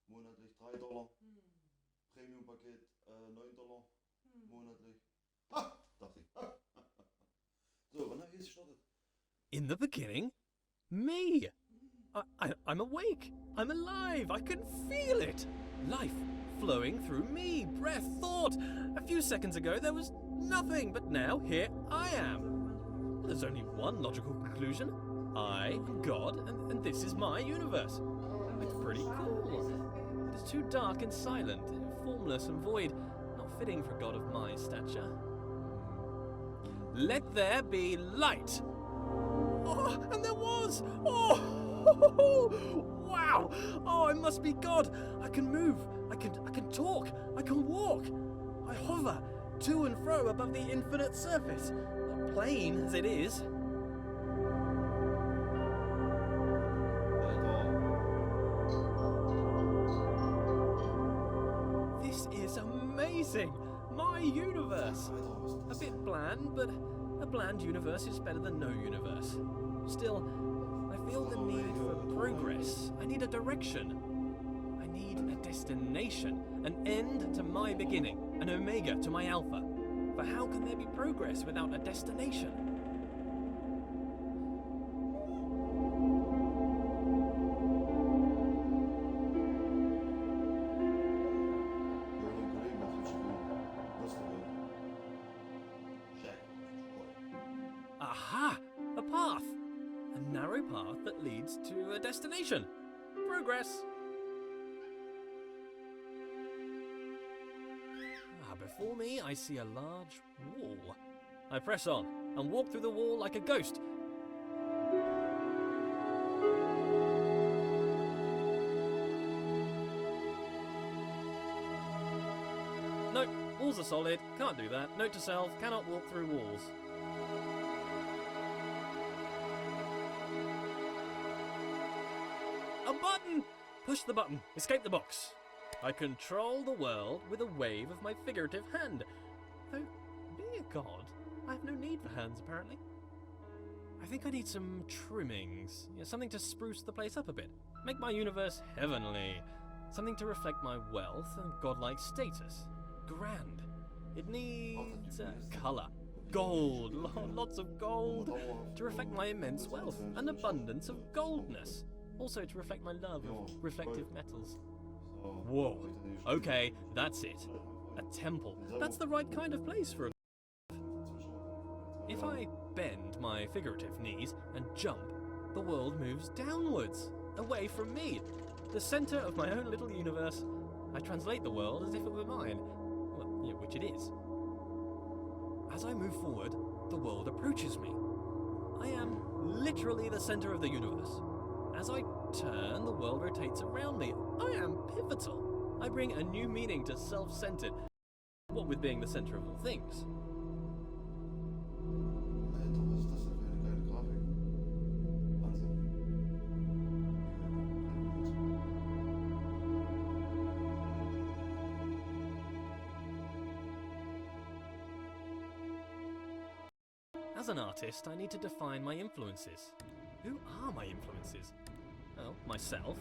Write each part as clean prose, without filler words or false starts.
monatlich $3. Premium-Paket $9 monatlich. Ha! Dachte ich. So, wann habe ich jetzt gestartet? In the beginning? Me! I'm awake! I'm alive! I can feel it! Life flowing through me, breath, thought! A few seconds ago there was nothing, but now here I am! There's only one logical conclusion. I am God, and this is my universe. It's pretty cool. It is too dark and silent, formless and void, not fitting for a god of my stature. Let there be light! Oh, and there was! Oh! Wow! Oh, I must be God! I can move, I can talk, I can walk. I hover to and fro above the infinite surface, plain as it is. This is amazing! My universe! A bit bland, but a bland universe is better than no universe. Still, I feel the need for progress. I need a direction. I need a destination, an end to my beginning, an omega to my alpha. For how can there be progress without a destination? Aha! A path! A narrow path that leads to a destination. Progress! Before me, I see a large wall. I press on and walk through the wall like a ghost. Nope, walls are solid, can't do that. Note to self, cannot walk through walls. A button! Push the button, escape the box. I control the world with a wave of my figurative hand. Though, being a god, I have no need for hands, apparently. I think I need some trimmings, something to spruce the place up a bit. Make my universe heavenly. Something to reflect my wealth and godlike status. Grand. It needs colour. Gold, lots of gold. To reflect my immense wealth, an abundance of goldness. Also to reflect my love of reflective metals. Whoa. Okay, that's it. A temple. That's the right kind of place for a... If I bend my figurative knees and jump, the world moves downwards, away from me, the centre of my own little universe. I translate the world as if it were mine. Well, yeah, which it is. As I move forward, the world approaches me. I am literally the centre of the universe. As I turn, the world rotates around me. I am pivotal. I bring a new meaning to self-centered. What with being the center of all things. As an artist, I need to define my influences. Who are my influences? Well, myself.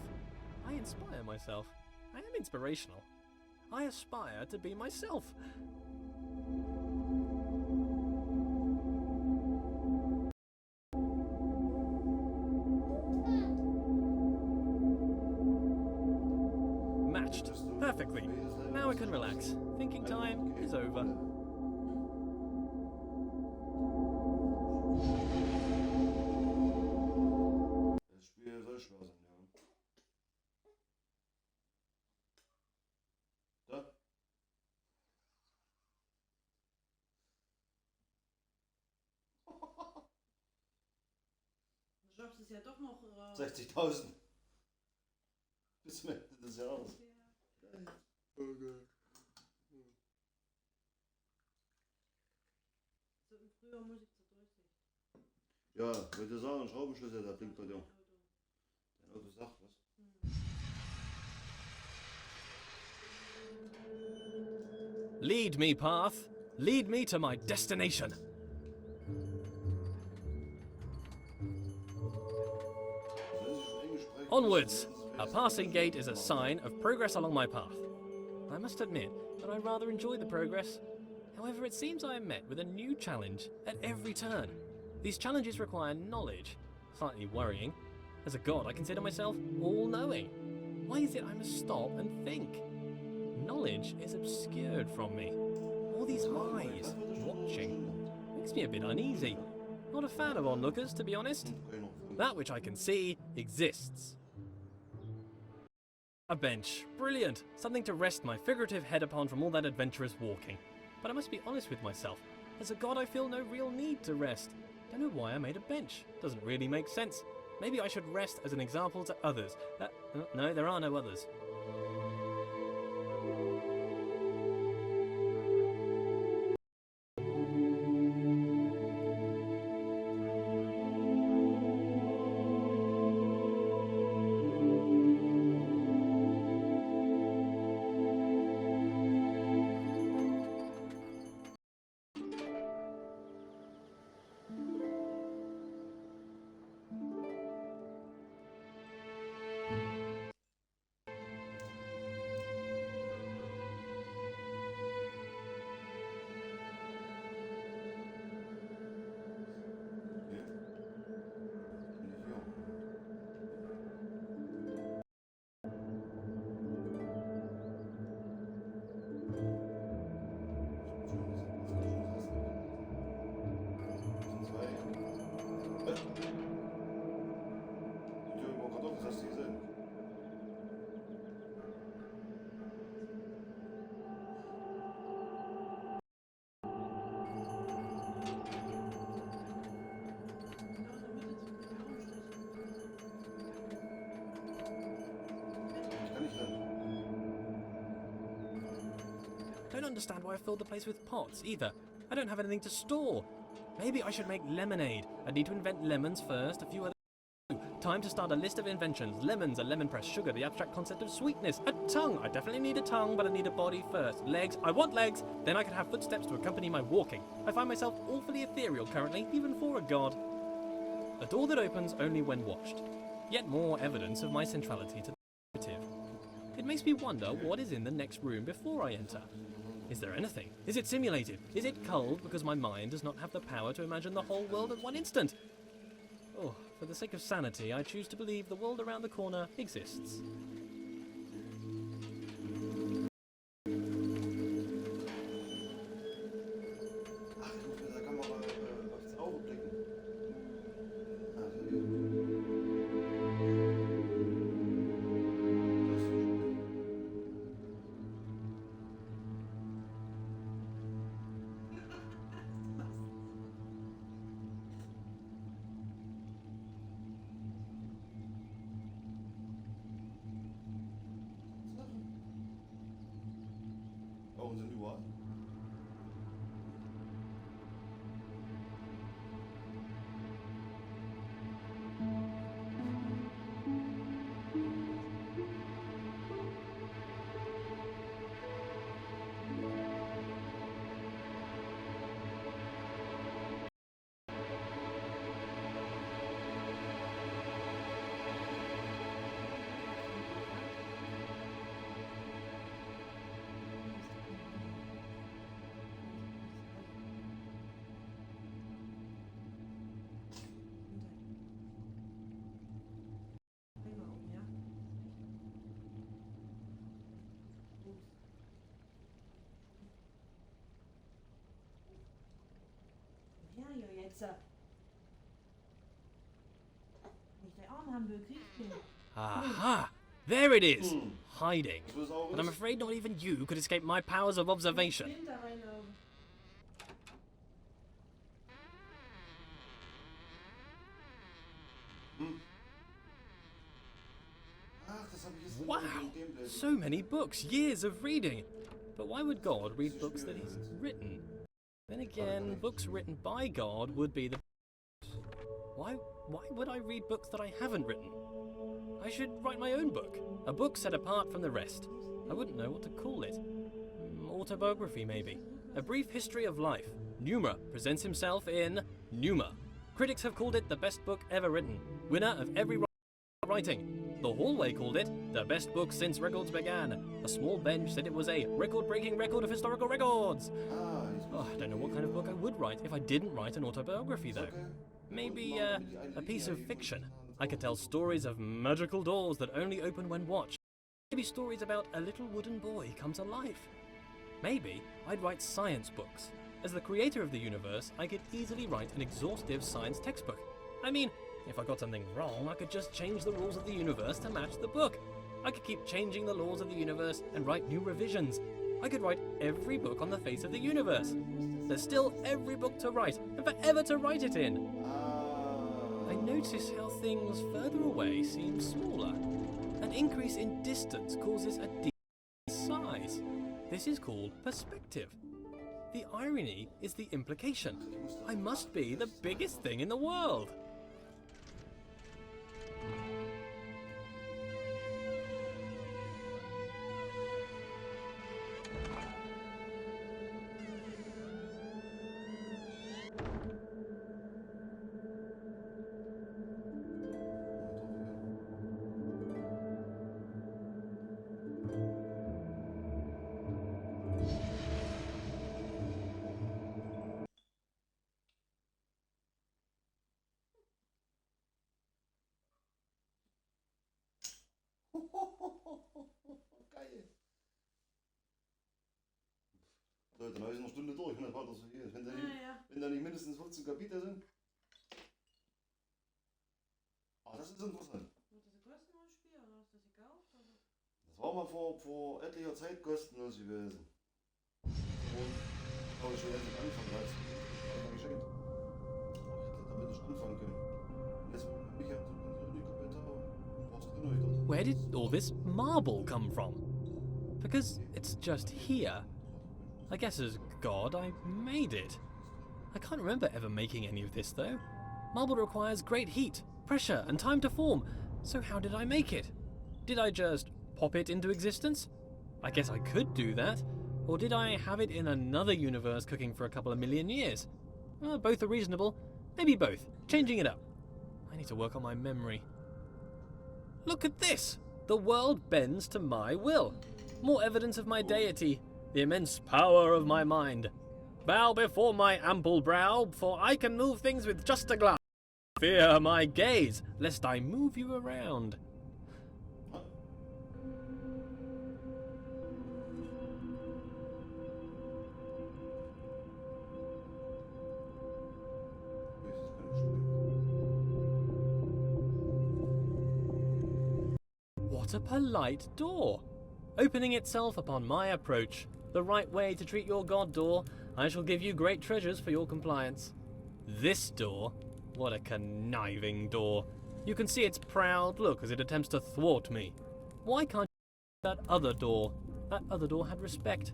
I inspire myself. I am inspirational. I aspire to be myself. Matched. Perfectly. Now I can relax. Thinking time is over. Schaffst es ja doch noch 60.000 bis zum Ende des Jahres. Okay. So im Frühjahr muss ich zur Durchsicht. Ja, wollte sagen, Schraubenschlüssel, der blinkt bei dir. Dein Auto sagt was. Lead me, path. Lead me to my destination. Onwards, A passing gate is a sign of progress along my path. I must admit that I rather enjoy the progress. However, it seems I am met with a new challenge at every turn. These challenges require knowledge, slightly worrying. As a god, I consider myself all-knowing. Why is it I must stop and think? Knowledge is obscured from me. All these eyes watching makes me a bit uneasy. Not a fan of onlookers, to be honest. That which I can see exists. A bench. Brilliant. Something to rest my figurative head upon from all that adventurous walking. But I must be honest with myself. As a god, I feel no real need to rest. Don't know why I made a bench. Doesn't really make sense. Maybe I should rest as an example to others. No, there are no others. Don't understand why I filled the place with pots, either. I don't have anything to store. Maybe I should make lemonade. I need to invent lemons first, a few other... Time to start a list of inventions. Lemons, a lemon press, sugar, the abstract concept of sweetness. A tongue. I definitely need a tongue, but I need a body first. Legs. I want legs. Then I can have footsteps to accompany my walking. I find myself awfully ethereal currently, even for a god. A door that opens only when watched. Yet more evidence of my centrality to the narrative. It makes me wonder what is in the next room before I enter. Is there anything? Is it simulated? Is it culled because my mind does not have the power to imagine the whole world at one instant? Oh, for the sake of sanity, I choose to believe the world around the corner exists. Oh, sind die what? Ja, joh, jetzt. Nicht dein Arm haben will, kriegst du. Aha! There it is! Hiding. Weißt du, was auch And I'm ist? afraid not even you could escape my powers of observation. Wind da reinlaufen. Ach, das habe ich jetzt Wow! im Gameplay. So many books, years of reading. But why would God read books that he's written? Then again, books written by God would be the... Why would I read books that I haven't written? I should write my own book. A book set apart from the rest. I wouldn't know what to call it. Autobiography, maybe. A brief history of life. Pneuma presents himself in Pneuma. Critics have called it the best book ever written. Winner of every writing. The hallway called it the best book since records began. A small bench said it was a record-breaking record of historical records. Oh, I don't know what kind of book I would write if I didn't write an autobiography, though. Maybe a piece of fiction. I could tell stories of magical doors that only open when watched. Maybe stories about a little wooden boy come to life. Maybe I'd write science books. As the creator of the universe, I could easily write an exhaustive science textbook. I mean, if I got something wrong, I could just change the rules of the universe to match the book. I could keep changing the laws of the universe and write new revisions. I could write every book on the face of the universe. There's still every book to write, and forever to write it in. I notice how things further away seem smaller. An increase in distance causes a decrease in size. This is called perspective. The irony is the implication. I must be the biggest thing in the world. Geil. Leute, da ist noch eine Stunde durch, wenn das weiter so hier ist. Wenn da nicht mindestens 15 Kapitel sind. Ah, das ist interessant. Wird das ein kostenloses Spiel oder hast du das gekauft? Oder? Das war mal vor etlicher Zeit kostenlos gewesen. Aber ich schon jetzt nicht anfangen, da ist es geschenkt. Aber ich hätte damit nicht anfangen können. Jetzt mich ja so eine Kommentar. Brauchst du noch nicht. Where did all this marble come from? Because it's just here. I guess as God, I made it. I can't remember ever making any of this, though. Marble requires great heat, pressure, and time to form, so how did I make it? Did I just pop it into existence? I guess I could do that. Or did I have it in another universe cooking for a couple of million years? Both are reasonable. Maybe both. Changing it up. I need to work on my memory. Look at this! The world bends to my will. More evidence of my deity, the immense power of my mind. Bow before my ample brow, for I can move things with just a glance. Fear my gaze, lest I move you around. What a polite door! Opening itself upon my approach. The right way to treat your god, door. I shall give you great treasures for your compliance. This door? What a conniving door. You can see its proud look as it attempts to thwart me. Why can't you that other door? That other door had respect.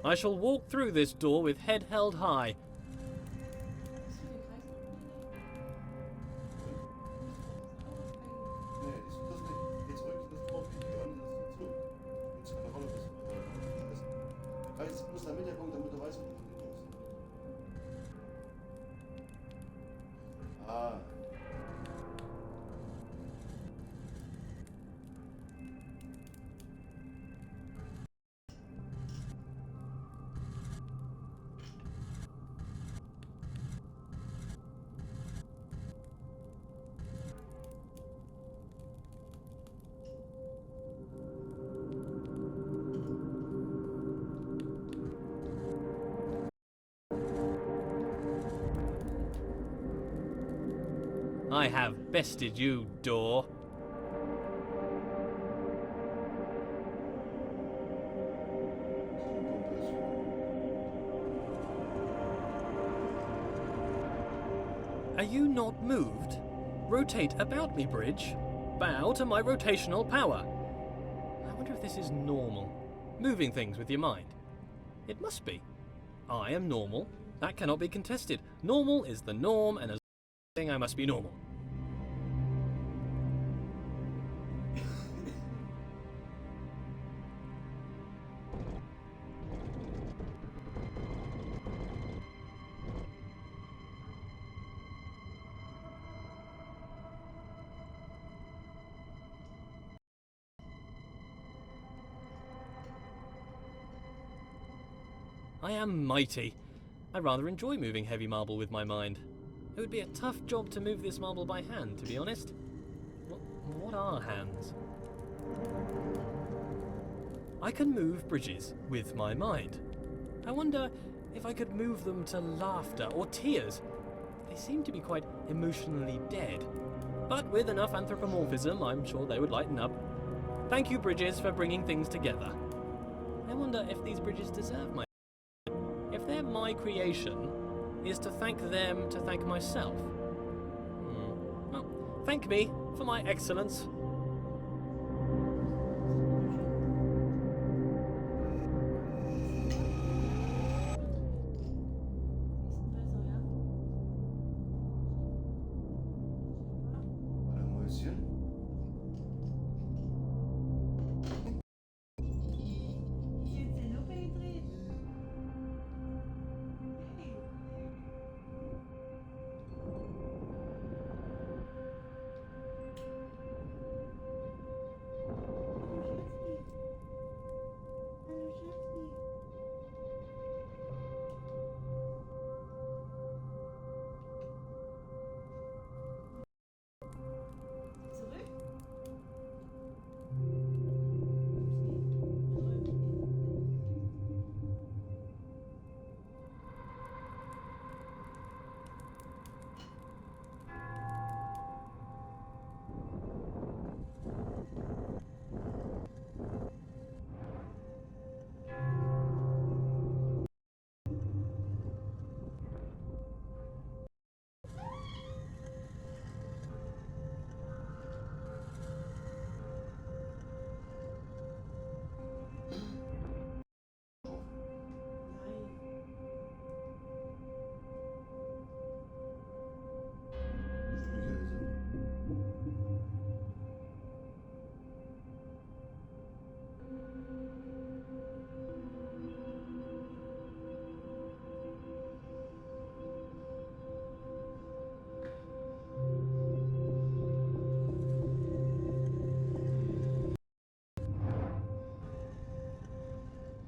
I shall walk through this door with head held high. I have bested you, door. Are you not moved? Rotate about me, bridge. Bow to my rotational power. I wonder if this is normal. Moving things with your mind. It must be. I am normal. That cannot be contested. Normal is the norm, and as I must be normal. I am mighty. I rather enjoy moving heavy marble with my mind. It would be a tough job to move this marble by hand, to be honest. What are hands? I can move bridges with my mind. I wonder if I could move them to laughter or tears. They seem to be quite emotionally dead. But with enough anthropomorphism, I'm sure they would lighten up. Thank you, bridges, for bringing things together. I wonder if these bridges deserve my... If they're my creation, is to thank them to thank myself. Well, thank me for my excellence.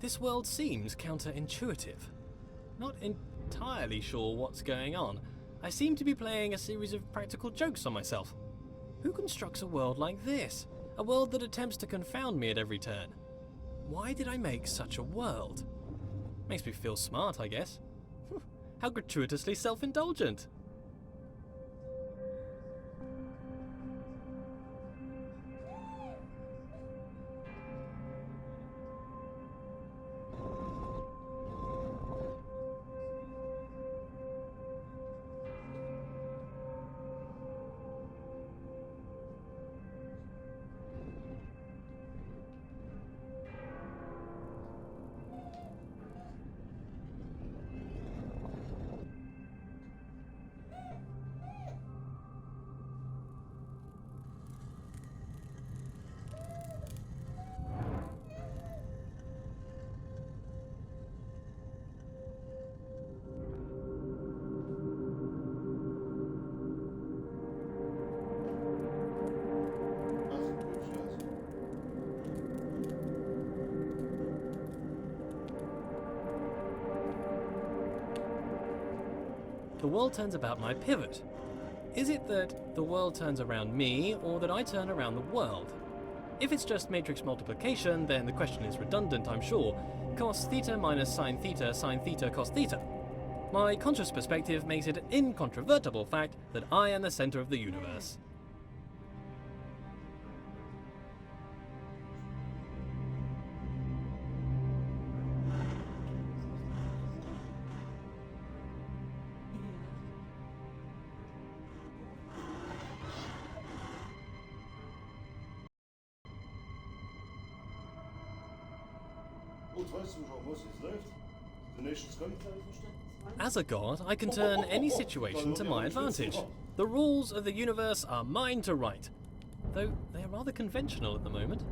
This world seems counterintuitive. Not entirely sure what's going on. I seem to be playing a series of practical jokes on myself. Who constructs a world like this? A world that attempts to confound me at every turn. Why did I make such a world? Makes me feel smart, I guess. How gratuitously self-indulgent. The world turns about my pivot. Is it that the world turns around me, or that I turn around the world? If it's just matrix multiplication, then the question is redundant, I'm sure. Cos theta minus sine theta cos theta. My conscious perspective makes it an incontrovertible fact that I am the center of the universe. As a god, I can turn any situation to my advantage. The rules of the universe are mine to write, though they are rather conventional at the moment.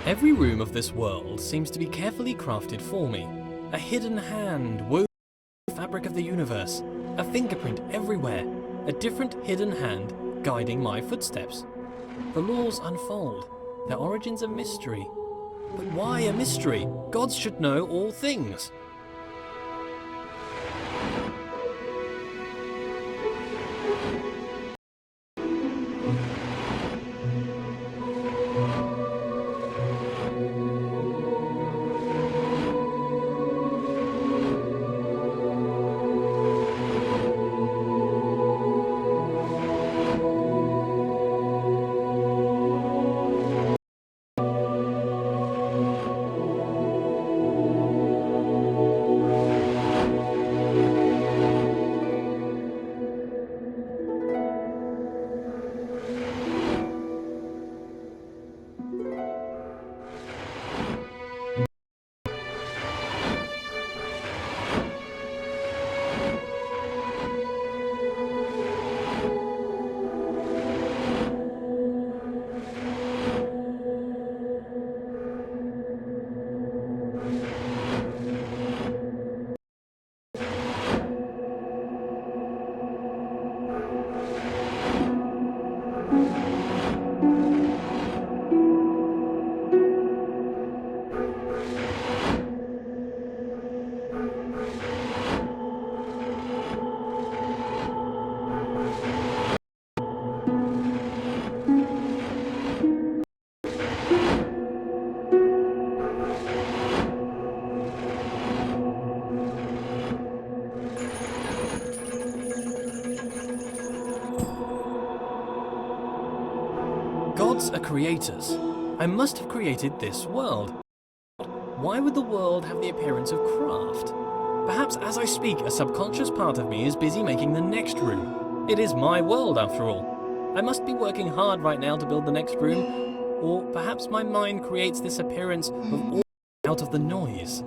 Every room of this world seems to be carefully crafted for me. A hidden hand woven in the fabric of the universe. A fingerprint everywhere. A different hidden hand guiding my footsteps. The laws unfold. Their origins a mystery. But why a mystery? Gods should know all things. Gods are creators. I must have created this world. Why would the world have the appearance of craft? Perhaps as I speak, a subconscious part of me is busy making the next room. It is my world, after all. I must be working hard right now to build the next room, or perhaps my mind creates this appearance of all out of the noise.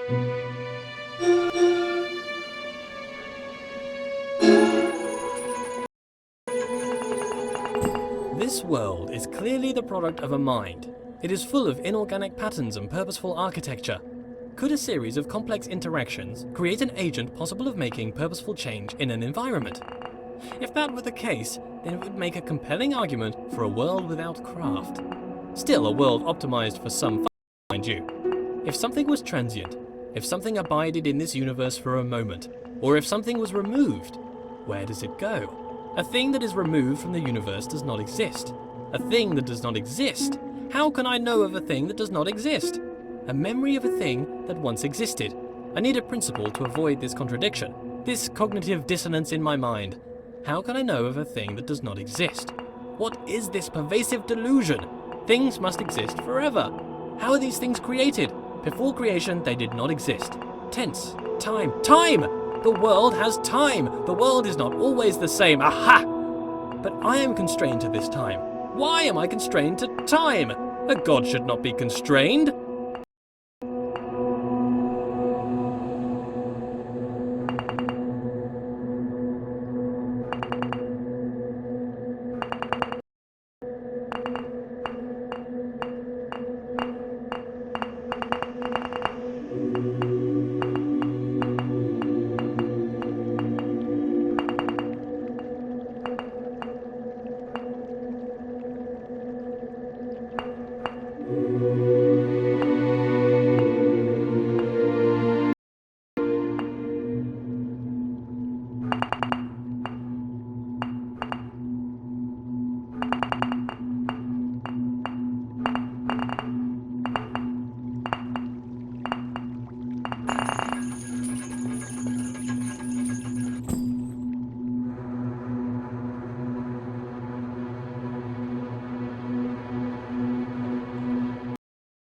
This world is clearly the product of a mind. It is full of inorganic patterns and purposeful architecture. Could a series of complex interactions create an agent possible of making purposeful change in an environment? If that were the case, then it would make a compelling argument for a world without craft. Still a world optimized for some fun, mind you. If something was transient, if something abided in this universe for a moment, or if something was removed, where does it go? A thing that is removed from the universe does not exist. A thing that does not exist? How can I know of a thing that does not exist? A memory of a thing that once existed. I need a principle to avoid this contradiction, this cognitive dissonance in my mind. How can I know of a thing that does not exist? What is this pervasive delusion? Things must exist forever. How are these things created? Before creation, they did not exist. Tense. Time. Time! The world has time. The world is not always the same. Aha! But I am constrained to this time. Why am I constrained to time? A god should not be constrained.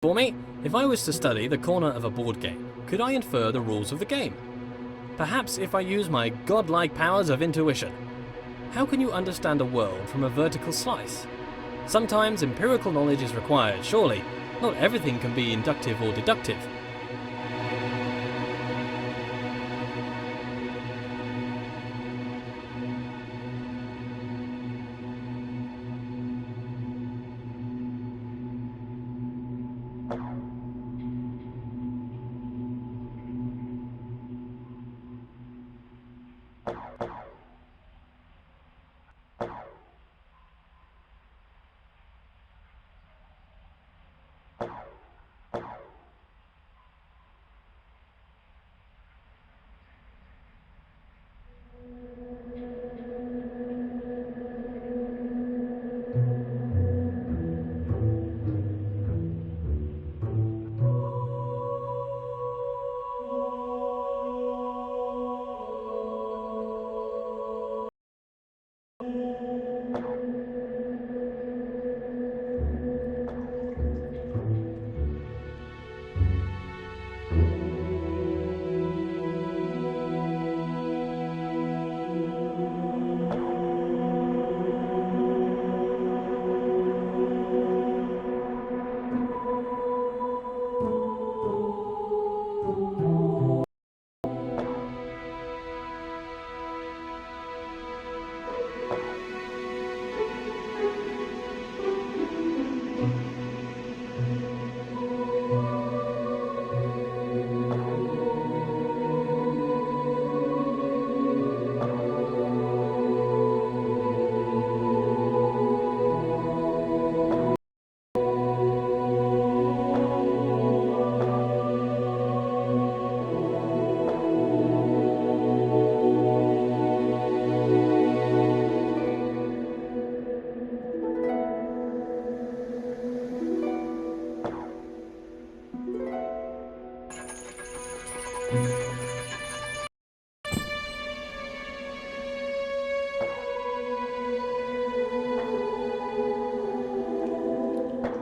For me, if I was to study the corner of a board game, could I infer the rules of the game? Perhaps if I use my godlike powers of intuition. How can you understand a world from a vertical slice? Sometimes empirical knowledge is required, surely. Not everything can be inductive or deductive.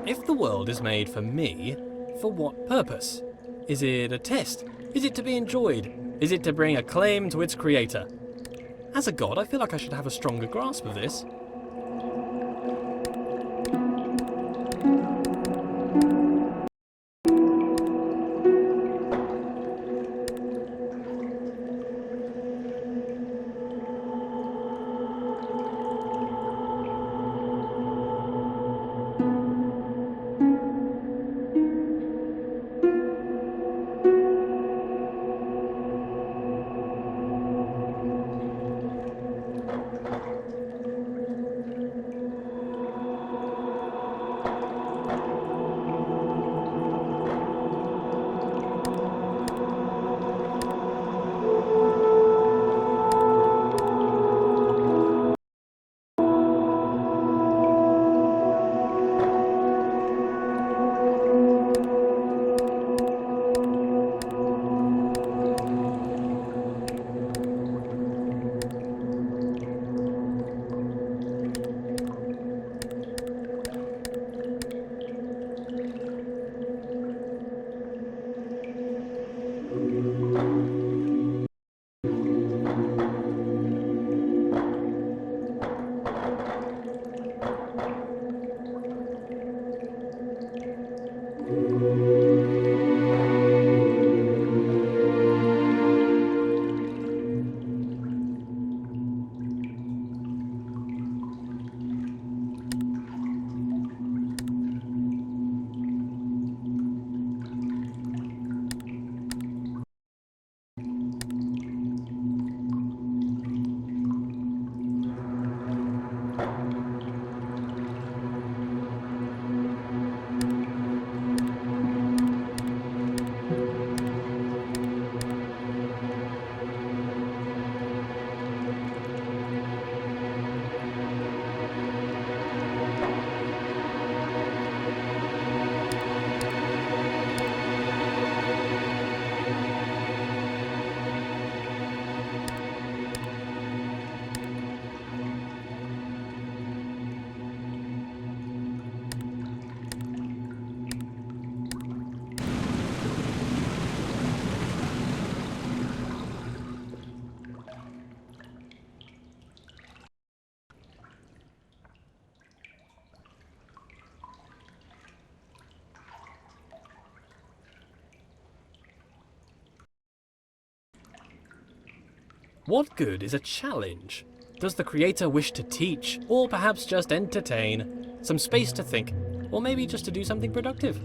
If the world is made for me, for what purpose? Is it a test? Is it to be enjoyed? Is it to bring acclaim to its creator? As a god, I feel like I should have a stronger grasp of this. What good is a challenge? Does the creator wish to teach, or perhaps just entertain? Some space to think, or maybe just to do something productive?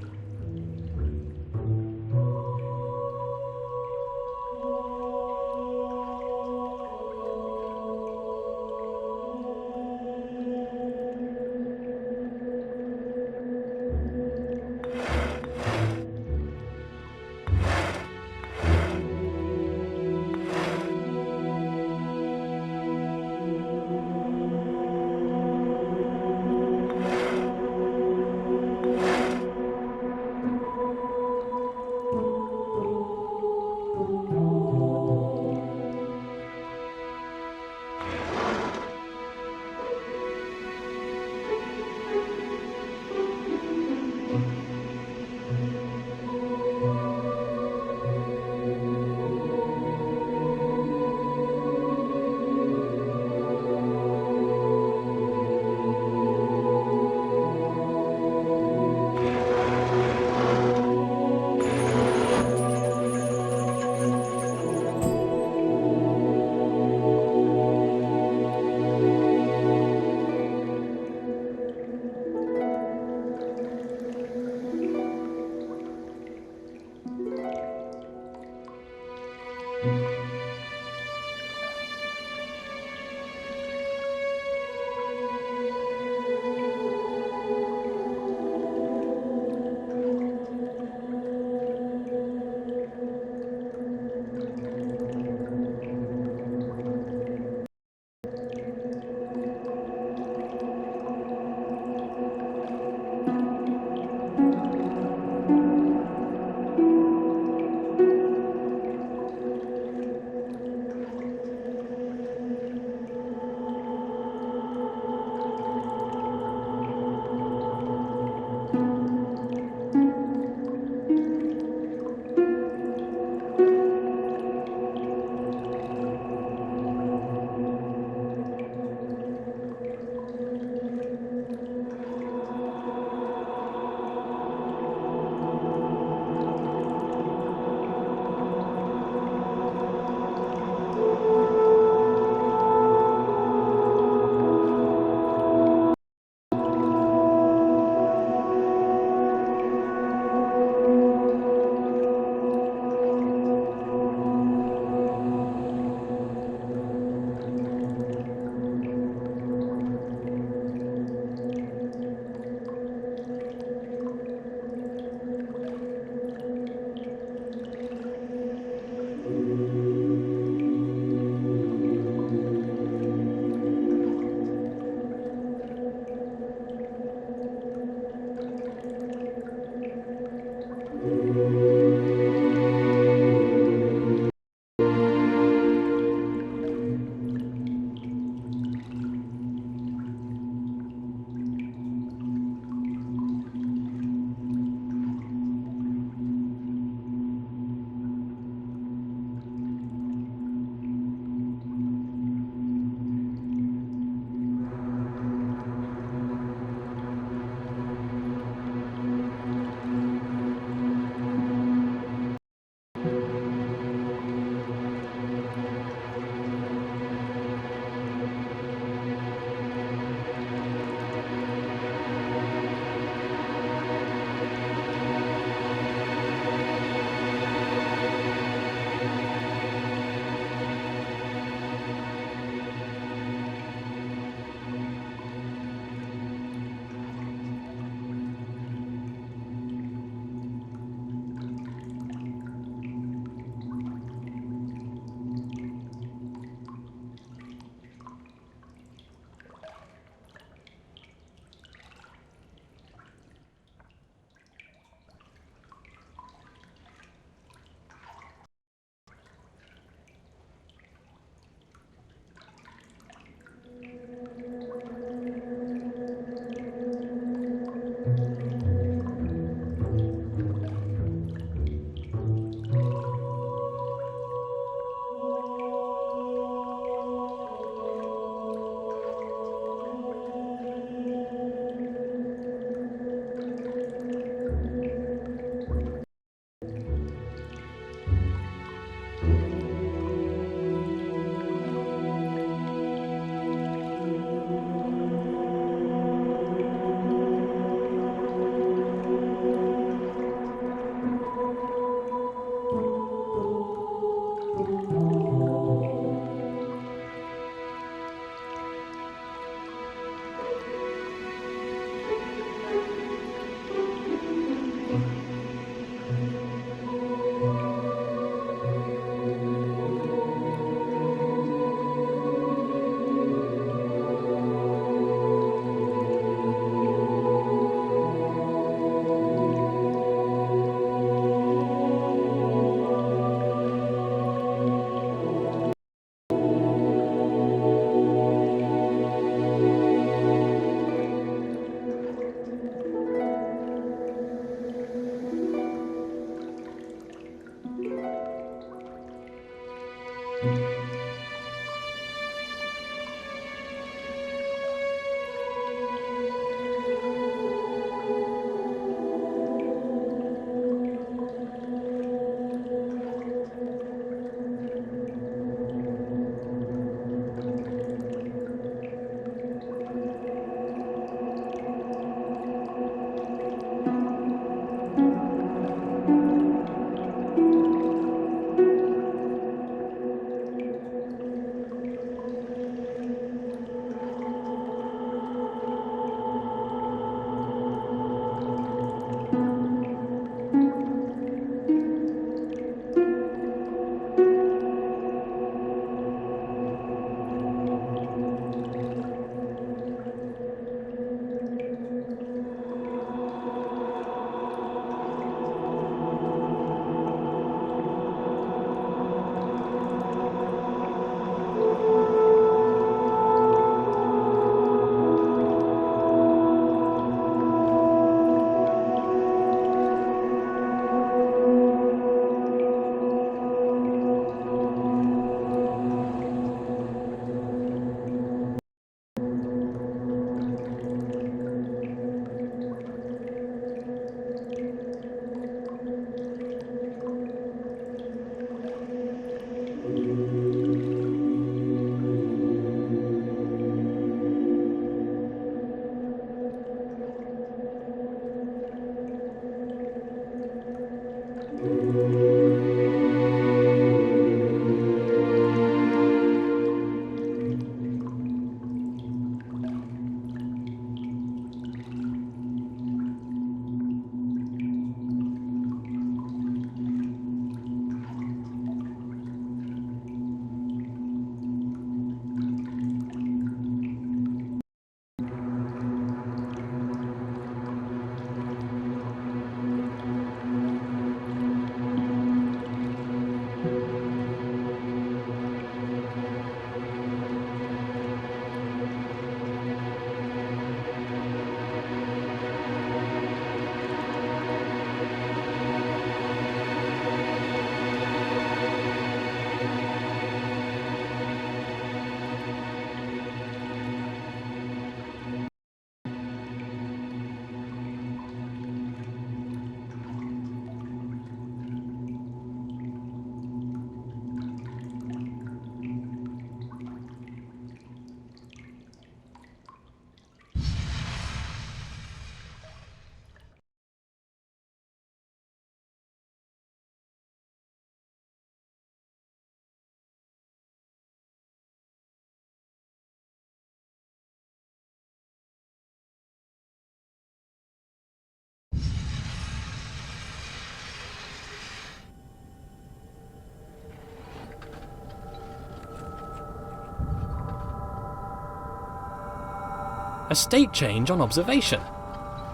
A state change on observation.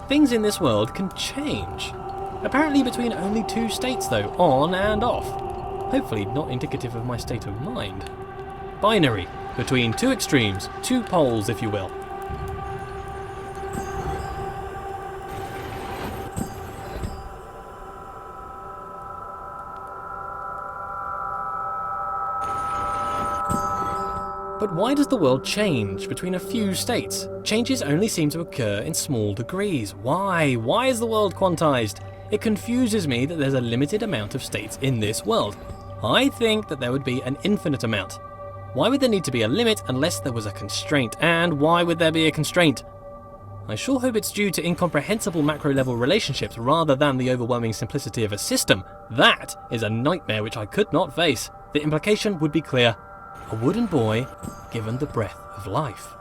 Things in this world can change. Apparently between only 2 states though, on and off. Hopefully not indicative of my state of mind. Binary, between 2 extremes, 2 poles if you will. But why does the world change between a few states? Changes only seem to occur in small degrees. Why? Why is the world quantized? It confuses me that there's a limited amount of states in this world. I think that there would be an infinite amount. Why would there need to be a limit unless there was a constraint? And why would there be a constraint? I sure hope it's due to incomprehensible macro-level relationships rather than the overwhelming simplicity of a system. That is a nightmare which I could not face. The implication would be clear. A wooden boy given the breath of life.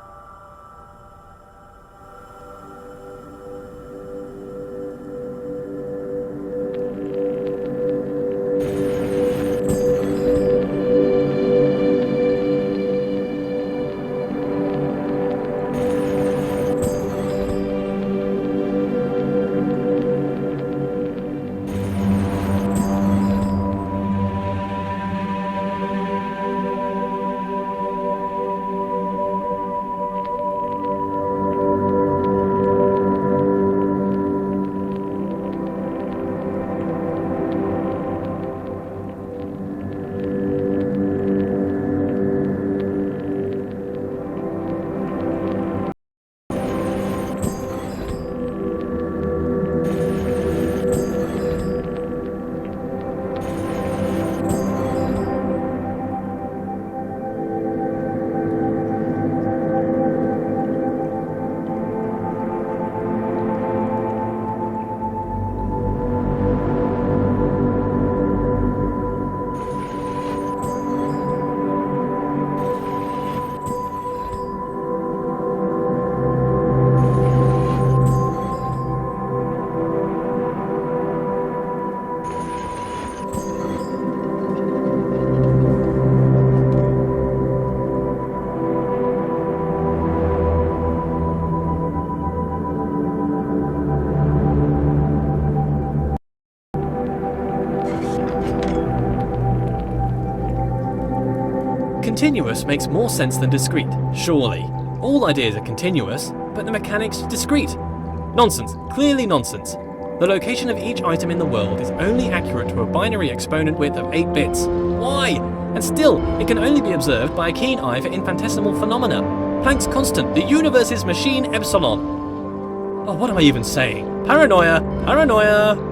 Continuous makes more sense than discrete, surely. All ideas are continuous, but the mechanics discrete. Nonsense, clearly nonsense. The location of each item in the world is only accurate to a binary exponent width of 8 bits. Why? And still, it can only be observed by a keen eye for infinitesimal phenomena. Planck's constant, the universe's machine epsilon. Oh, what am I even saying? Paranoia! Paranoia!